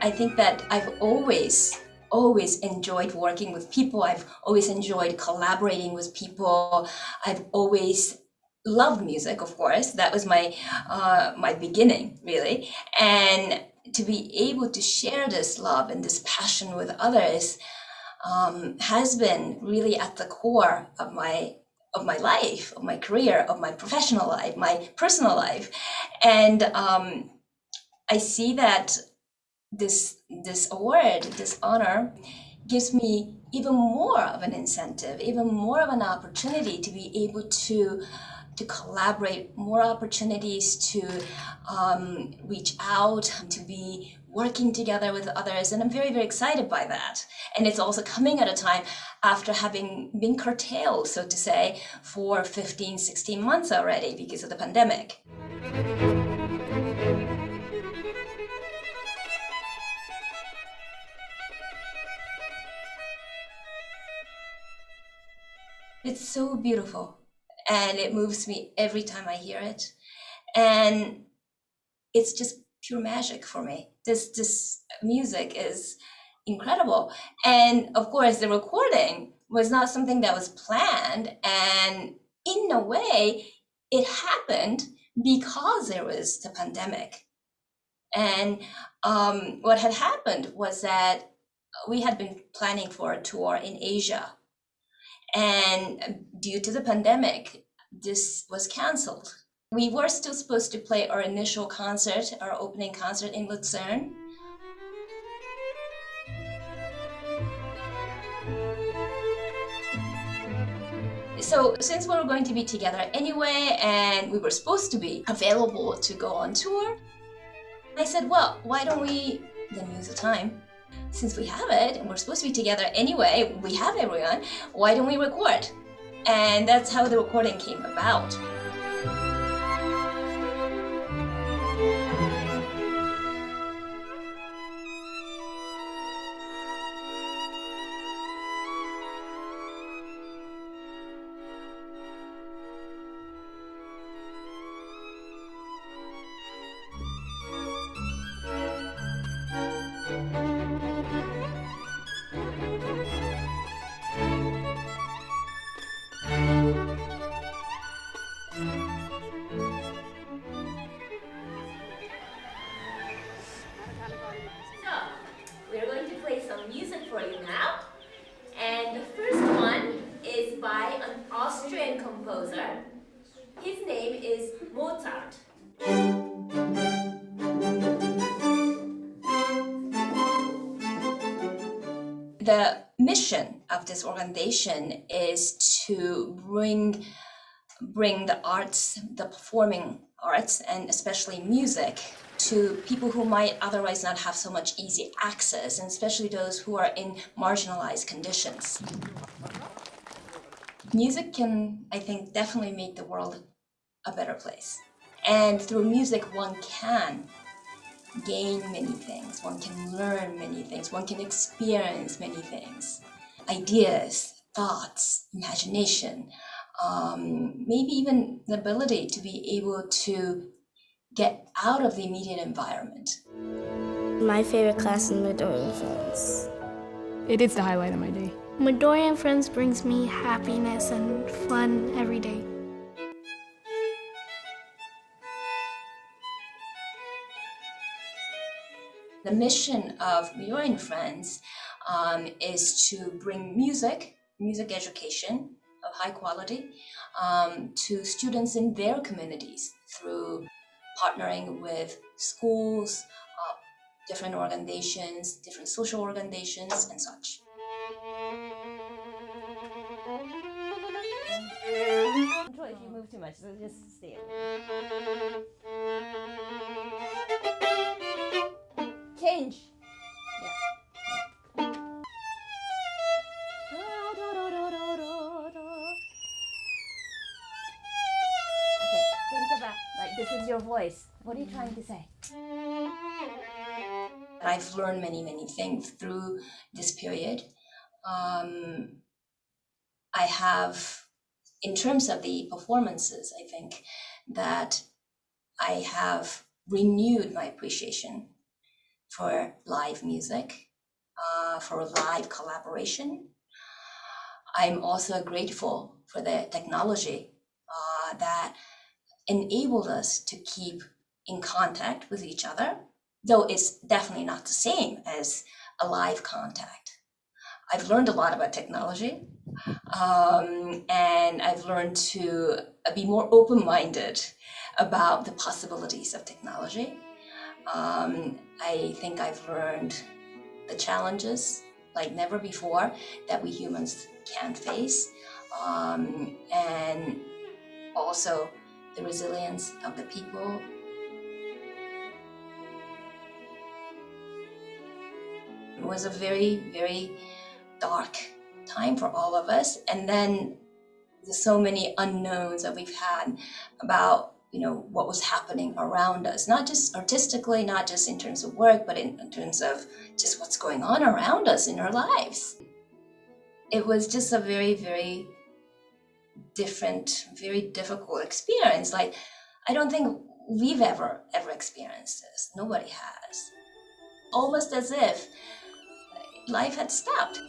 I think that I've always enjoyed working with people. I've always enjoyed collaborating with people. I've always loved music, of course. That was my my beginning, really. And to be able to share this love and this passion with others has been really at the core of my life, of my career, of my professional life, my personal life. And I see that this award, this honor, gives me even more of an incentive, even more of an opportunity to be able to collaborate, more opportunities to reach out, to be working together with others. And I'm very, very excited by that. And it's also coming at a time after having been curtailed, so to say, for 15, 16 months already because of the pandemic. It's so beautiful, and it moves me every time I hear it. And it's just pure magic for me. This music is incredible. And of course, the recording was not something that was planned. And in a way, it happened because there was the pandemic. And what had happened was that we had been planning for a tour in Asia. And due to the pandemic, this was canceled. We were still supposed to play our initial concert, our opening concert in Lucerne. So since we were going to be together anyway, and we were supposed to be available to go on tour, I said, well, why don't we then use the time? Since we have it, and we're supposed to be together anyway, we have everyone, why don't we record? And that's how the recording came about. His name is Mozart. The mission of this organization is to bring the arts, the performing arts, and especially music, to people who might otherwise not have so much easy access, and especially those who are in marginalized conditions. Music can, I think, definitely make the world a better place. And through music, one can gain many things, one can learn many things, one can experience many things. Ideas, thoughts, imagination, maybe even the ability to be able to get out of the immediate environment. My favorite class is Midori Friends. It is the highlight of my day. Midori Friends brings me happiness and fun every day. The mission of Midori Friends is to bring music education of high quality to students in their communities through partnering with schools, different organizations, different social organizations, and such. Control if you move too much, so just stay. Change. Yeah. Okay, think about, like, this is your voice. What are you trying to say? I've learned many, many things through this period. I have, in terms of the performances, I think that I have renewed my appreciation for live music, for live collaboration. I'm also grateful for the technology that enabled us to keep in contact with each other, though it's definitely not the same as a live contact. I've learned a lot about technology, and I've learned to be more open-minded about the possibilities of technology. I think I've learned the challenges like never before that we humans can face, and also the resilience of the people. It was a very, very dark time for all of us. And then there's so many unknowns that we've had about, what was happening around us, not just artistically, not just in terms of work, but in terms of just what's going on around us in our lives. It was just a very, very different, very difficult experience. Like, I don't think we've ever experienced this. Nobody has. Almost as if life had stopped.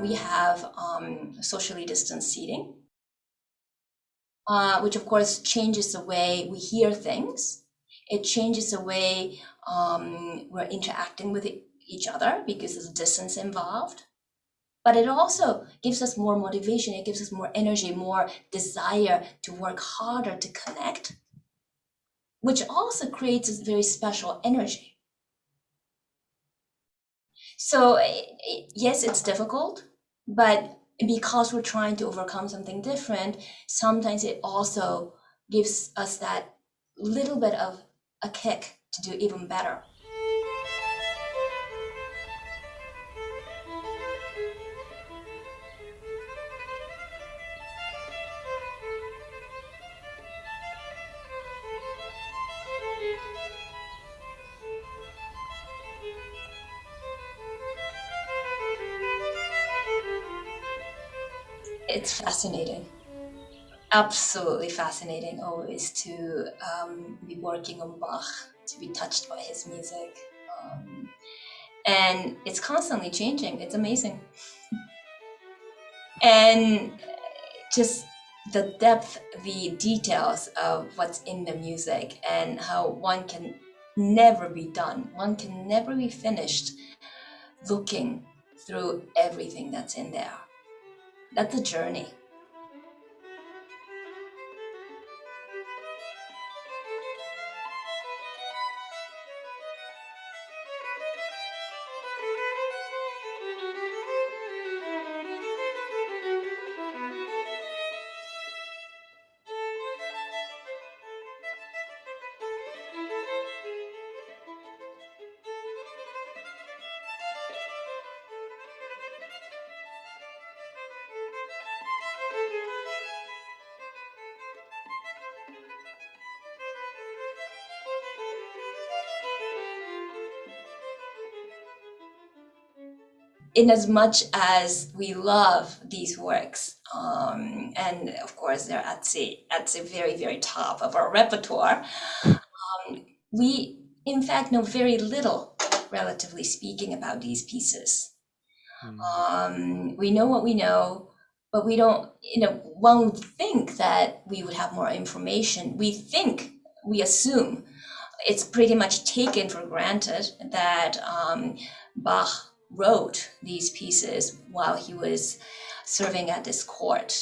We have socially distanced seating, which of course changes the way we hear things. It changes the way we're interacting with each other because there's distance involved. But it also gives us more motivation. It gives us more energy, more desire to work harder to connect, which also creates a very special energy. So yes, it's difficult, but because we're trying to overcome something different, sometimes it also gives us that little bit of a kick to do even better. It's fascinating, absolutely fascinating always to be working on Bach, to be touched by his music. And it's constantly changing. It's amazing. And just the depth, the details of what's in the music and how one can never be done. One can never be finished looking through everything that's in there. That's a journey. In as much as we love these works, And of course, they're at the very, very top of our repertoire. We, in fact, know very little, relatively speaking, about these pieces. We know what we know, but we don't, one would think that we would have more information. We assume, it's pretty much taken for granted that Bach wrote these pieces while he was serving at this court.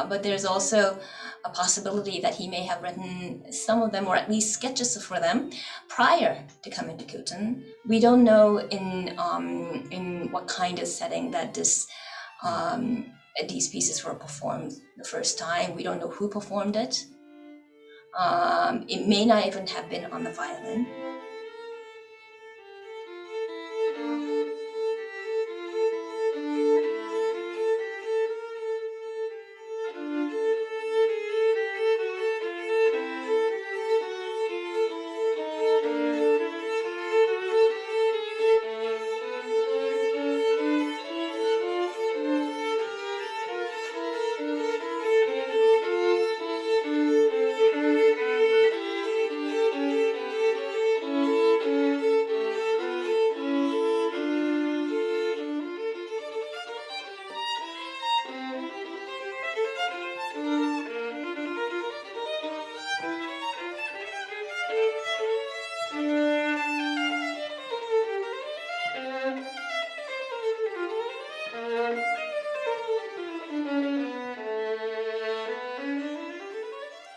But there's also a possibility that he may have written some of them, or at least sketches for them, prior to coming to Köthen. We don't know in what kind of setting that these pieces were performed the first time. We don't know who performed it. It may not even have been on the violin.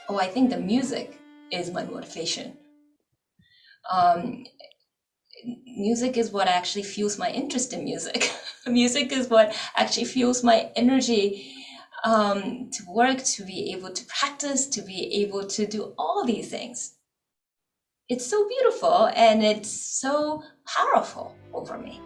Oh, I think the music is my motivation. Music is what actually fuels my interest in music. Music is what actually fuels my energy to work, to be able to practice, to be able to do all these things. It's so beautiful and it's so powerful over me.